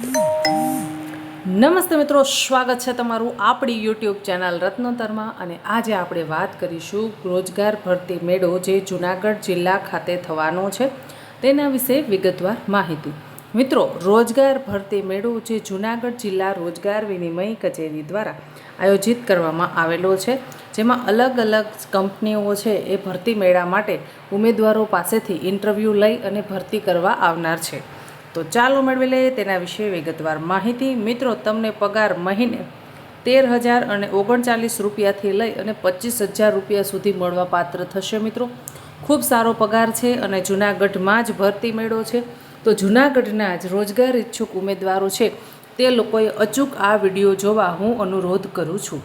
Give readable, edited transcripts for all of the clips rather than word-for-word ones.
નમસ્તે મિત્રો, સ્વાગત છે તમારું આપણી યુટ્યુબ ચેનલ રત્નોતરમાં। અને આજે આપણે વાત કરીશું રોજગાર ભરતી મેળો જે જૂનાગઢ જિલ્લા ખાતે થવાનો છે તેના વિશે વિગતવાર માહિતી। મિત્રો, રોજગાર ભરતી મેળો જે જૂનાગઢ જિલ્લા રોજગાર વિનિમય કચેરી દ્વારા આયોજિત કરવામાં આવેલો છે, જેમાં અલગ અલગ કંપનીઓ છે એ ભરતી મેળા માટે ઉમેદવારો પાસેથી ઇન્ટરવ્યૂ લઈ અને ભરતી કરવા આવનાર છે। તો ચાલો મેળવી લઈએ તેના વિશે વિગતવાર માહિતી। મિત્રો, તમને પગાર મહિને 13,039 રૂપિયાથી લઈ અને 25,000 રૂપિયા સુધી મળવા પાત્ર થશે। મિત્રો, ખૂબ સારો પગાર છે અને જૂનાગઢમાં જ ભરતી મેળો છે, તો જૂનાગઢના જ રોજગાર ઈચ્છુક ઉમેદવારો છે તે લોકોએ અચૂક આ વિડીયો જોવા હું અનુરોધ કરું છું।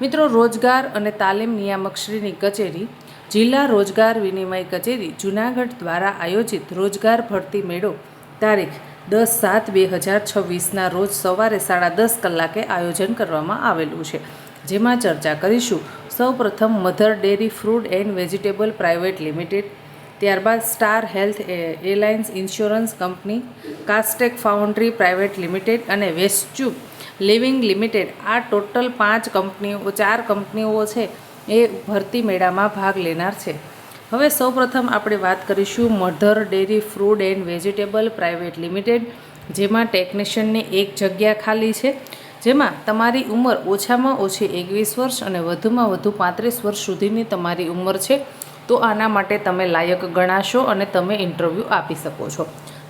મિત્રો, રોજગાર અને તાલીમ નિયામકશ્રીની કચેરી જિલ્લા રોજગાર વિનિમય કચેરી જૂનાગઢ દ્વારા આયોજિત રોજગાર ભરતી મેળો તારીખ 10/7/2026ના રોજ સવારે 10:30 કલાકે આયોજન કરવામાં આવેલું છે, જેમાં ચર્ચા કરીશું। સૌપ્રથમ Mother Dairy Fruit and Vegetable Private Limited, ત્યારબાદ Star Health Alliance Insurance Company, Castech Foundry Private Limited અને વેસ્ચ્યુબ લિવિંગ લિમિટેડ, આ ટોટલ 4 કંપનીઓ છે એ ભરતી મેળામાં ભાગ લેનાર છે। હવે સૌપ્રથમ આપણે વાત કરીશું mother Dairy Fruit and Vegetable Private limited, જેમાં ટેકનિશિયનની એક જગ્યા ખાલી છે, જેમાં તમારી ઉંમર ઓછામાં ઓછી 21 વર્ષ અને વધુમાં વધુ 35 વર્ષ સુધીની તમારી ઉંમર છે, તો આના માટે તમે લાયક ગણાશો અને તમે ઇન્ટરવ્યૂ આપી શકો છો।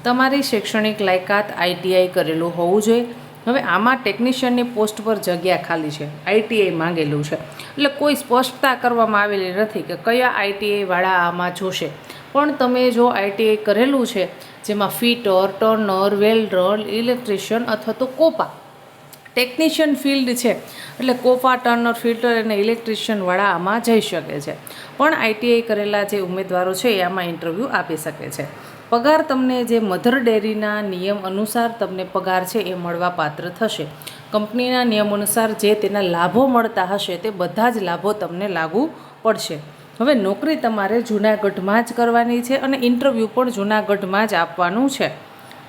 તમારી શૈક્ષણિક લાયકાત ITI કરેલું હોવું જોઈએ। હવે આમાં ટેકનિશિયનની પોસ્ટ પર જગ્યા ખાલી છે, ITI માંગેલું છે, એટલે કોઈ સ્પષ્ટતા કરવામાં આવેલી નથી કે કયા ITI વાળા આમાં જોશે, પણ તમે જો ITI કરેલું છે જેમાં ફિટર, ટર્નર, વેલ્ડર, ઇલેક્ટ્રિશિયન અથવા તો કોપા ટેકનિશિયન ફિલ્ડ છે, એટલે કોપા, ટર્નર, ફિલ્ટર અને ઇલેક્ટ્રિશિયનવાળા આમાં જઈ શકે છે, પણ ITI કરેલા જે ઉમેદવારો છે એ આમાં ઇન્ટરવ્યૂ આપી શકે છે। પગાર તમને જે મધર ડેરીના નિયમ અનુસાર તમને પગાર છે એ મળવા પાત્ર થશે। કંપનીના નિયમ અનુસાર જે તેના લાભો મળતા હશે તે બધા જ લાભો તમને લાગુ પડશે। હવે નોકરી તમારે જૂનાગઢમાં જ કરવાની છે અને ઇન્ટરવ્યૂ પણ જૂનાગઢમાં જ આપવાનું છે।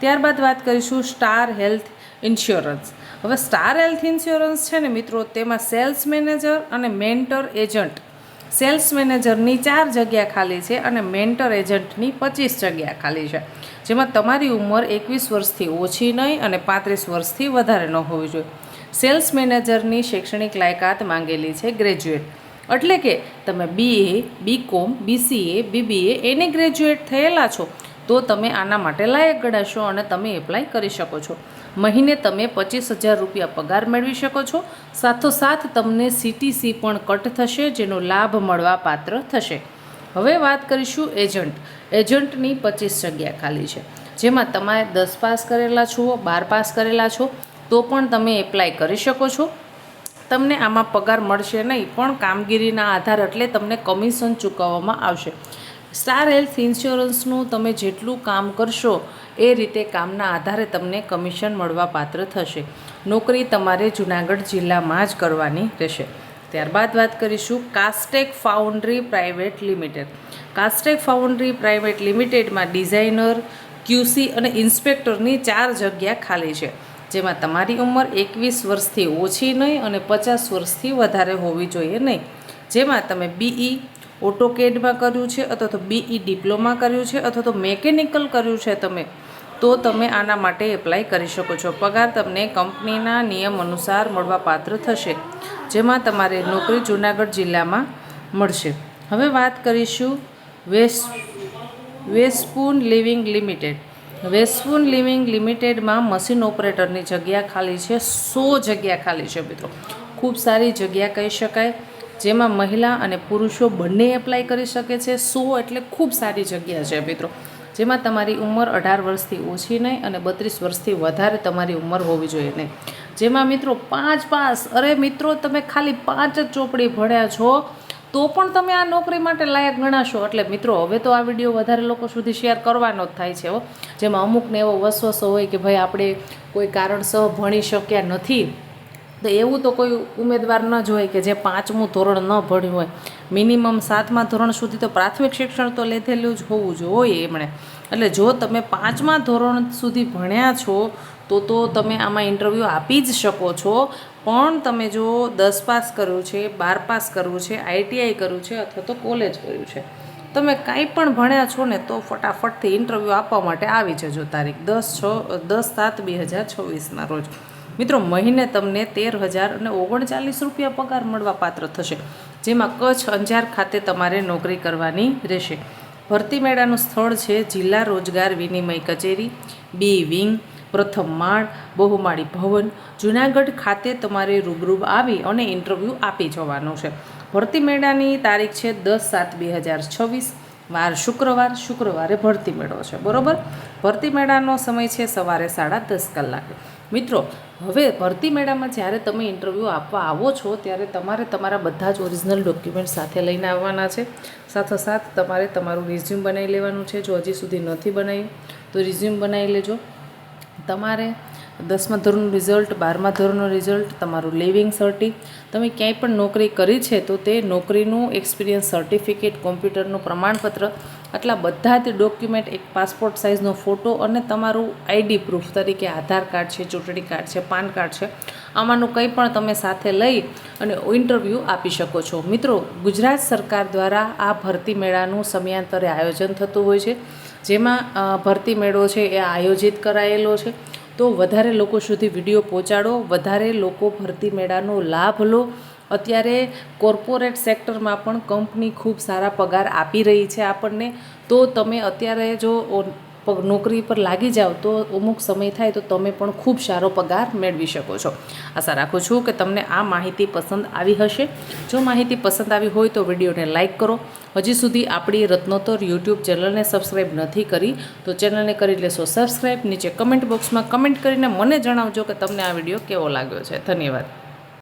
ત્યારબાદ વાત કરીશું સ્ટાર હેલ્થ ઇન્સ્યોરન્સ। હવે સ્ટાર હેલ્થ ઇન્સ્યોરન્સ છે ને મિત્રો, તેમાં સેલ્સ મેનેજર અને મેન્ટર એજન્ટ, સેલ્સ મેનેજરની 4 જગ્યા ખાલી છે અને મેન્ટર એજન્ટની 25 જગ્યા ખાલી છે, જેમાં તમારી ઉંમર 21 વર્ષથી ઓછી નહીં અને 35 વર્ષથી વધારે ન હોવી જોઈએ। સેલ્સ મેનેજરની શૈક્ષણિક લાયકાત માંગેલી છે ગ્રેજ્યુએટ, એટલે કે તમે BA, BCom, BCA, BBA એની ગ્રેજ્યુએટ થયેલા છો તો તમે આના માટે લાયક ગણાશો અને તમે એપ્લાય કરી શકો છો। મહિને તમે 25,000 રૂપિયા પગાર મેળવી શકો છો, સાથોસાથ તમને CTC પણ કટ થશે, જેનો લાભ મળવા પાત્ર થશે। હવે વાત કરીશું એજન્ટની 25 જગ્યા ખાલી છે, જેમાં તમે 10 પાસ કરેલા છો, 12 પાસ કરેલા છો તો પણ તમે એપ્લાય કરી શકો છો। તમને આમાં પગાર મળશે નહીં, પણ કામગીરીના આધાર એટલે તમને કમિશન ચૂકવવામાં આવશે। સ્ટાર હેલ્થ ઇન્સ્યોરન્સનું તમે જેટલું કામ કરશો એ રીતે કામના આધારે તમને કમિશન મળવા પાત્ર થશે। નોકરી તમારે જૂનાગઢ જિલ્લામાં જ કરવાની રહેશે। ત્યારબાદ વાત કરીશું Castech Foundry Private Limited. Castech Foundry Private લિમિટેડમાં ડિઝાઇનર, QC અને ઇન્સ્પેક્ટરની 4 જગ્યા ખાલી છે, જેમાં તમારી ઉંમર 21 વર્ષથી ઓછી નહીં અને 50 વર્ષથી વધારે હોવી જોઈએ નહીં, જેમાં તમે BE ઓટોકેડમાં કર્યું છે અથવા તો BE ડિપ્લોમા કર્યું છે અથવા તો મેકેનિકલ કર્યું છે તો તમે આના માટે એપ્લાય કરી શકો છો। પગાર તમને કંપનીના નિયમ અનુસાર મળવા પાત્ર થશે, જેમાં તમારે નોકરી જૂનાગઢ જિલ્લામાં મળશે। હવે વાત કરીશું વેસ્પૂન લિવિંગ લિમિટેડ। વેસ્પૂન લિવિંગ લિમિટેડમાં મશીન ઓપરેટરની જગ્યા ખાલી છે, 100 જગ્યા ખાલી છે મિત્રો, ખૂબ સારી જગ્યા કહી શકાય, જેમાં મહિલા અને પુરુષો બંને એપ્લાય કરી શકે છે। 100 એટલે ખૂબ સારી જગ્યા છે મિત્રો, જેમાં તમારી ઉંમર 18 વર્ષથી ઓછી નહીં અને 32 વર્ષથી વધારે તમારી ઉંમર હોવી જોઈએ નહીં, જેમાં મિત્રો 5 પાસ, અરે મિત્રો તમે ખાલી 5 જ ચોપડી ભણ્યા છો તો પણ તમે આ નોકરી માટે લાયક ગણાશો। એટલે મિત્રો, હવે તો આ વિડીયો વધારે લોકો સુધી શેર કરવાનો જ થાય છે, જેમાં અમુકને એવો વસવસો હોય કે ભાઈ આપણે કોઈ કારણસર ભણી શક્યા નથી, તો એવું તો કોઈ ઉમેદવાર ન જ હોય કે જે 5મું ધોરણ ન ભણ્યું હોય, મિનિમમ 7મા ધોરણ સુધી તો પ્રાથમિક શિક્ષણ તો લીધેલું જ હોવું જોઈએ એમણે। એટલે જો તમે 5મા ધોરણ સુધી ભણ્યા છો તો તમે આમાં ઇન્ટરવ્યૂ આપી જ શકો છો, પણ તમે જો 10 પાસ કર્યું છે, 12 પાસ કર્યું છે, ITI કર્યું છે અથવા તો કોલેજ કર્યું છે, તમે કાંઈ પણ ભણ્યા છો ને તો ફટાફટથી ઇન્ટરવ્યૂ આપવા માટે આવી જજો તારીખ 10/7/2026ના રોજ. મિત્રો, મહિને તમને 13,039 રૂપિયા પગાર મળવા પાત્ર થશે, જેમાં કચ્છ અંજાર ખાતે તમારે નોકરી કરવાની રહેશે. ભરતી મેળાનું સ્થળ છે જિલ્લા રોજગાર વિનિમય કચેરી, B વિંગ, પ્રથમ માળ, બહુમાળી ભવન, જૂનાગઢ ખાતે તમારે રૂબરૂ આવી અને ઇન્ટરવ્યૂ આપી જવાનું છે. ભરતી મેળાની તારીખ છે 10/7/2026, વાર શુક્રવારે ભરતી મેળો છે. બરાબર, ભરતી મેળાનો સમય છે સવારે 10:30 કલાકે. મિત્રો, હવે ભરતી મેળામાં જ્યારે તમે ઇન્ટરવ્યૂ આપવા આવો છો ત્યારે તમારે તમારા બધા જ ઓરિજિનલ ડોક્યુમેન્ટ સાથે લઈને આવવાના છે. સાથોસાથ તમારે તમારું રિઝ્યુમ બનાવી લેવાનું છે. જો હજી સુધી નથી બનાવ્યું તો રિઝ્યુમ બનાવી લેજો. તમારે 10મા ધોરણનું રિઝલ્ટ, 12મા ધોરણનું રિઝલ્ટ, તમારું લિવિંગ સર્ટી, તમે ક્યાંય પણ નોકરી કરી છે તો તે નોકરીનું એક્સપિરિયન્સ સર્ટિફિકેટ, કોમ્પ્યુટરનું પ્રમાણપત્ર, આટલા બધા જ ડોક્યુમેન્ટ, એક પાસપોર્ટ સાઇઝનો ફોટો અને તમારું ID પ્રૂફ તરીકે આધાર કાર્ડ છે, ચૂંટણી કાર્ડ છે, પાન કાર્ડ છે, આમાંનું કંઈ પણ તમે સાથે લઈ અને ઇન્ટરવ્યૂ આપી શકો છો. મિત્રો, ગુજરાત સરકાર દ્વારા આ ભરતી મેળાનું સમયાંતરે આયોજન થતું હોય છે, જેમાં ભરતી મેળો છે એ આયોજિત કરાયેલો છે. તો વધારે લોકો સુધી વિડીયો પહોંચાડો, વધારે લોકો ભરતી મેળાનો લાભ લો. અત્યારે કોર્પોરેટ સેક્ટરમાં પણ કંપની ખૂબ સારા પગાર આપી રહી છે આપણને. તો તમે અત્યારે જો નોકરી પર લાગી જાઓ તો અમુક સમય થાય તો તમે પણ ખૂબ સારો પગાર મેળવી શકો છો. આશા રાખું છું કે તમને આ માહિતી પસંદ આવી હશે. જો માહિતી પસંદ આવી હોય તો વિડીયોને લાઇક કરો. હજી સુધી આપણી રત્નોત્તર YouTube ચેનલને સબસ્ક્રાઈબ નથી કરી તો ચેનલને કરી લેશો સબસ્ક્રાઈબ. નીચે કમેન્ટ બોક્સમાં કમેન્ટ કરીને મને જણાવજો કે તમને આ વિડીયો કેવો લાગ્યો છે. ધન્યવાદ.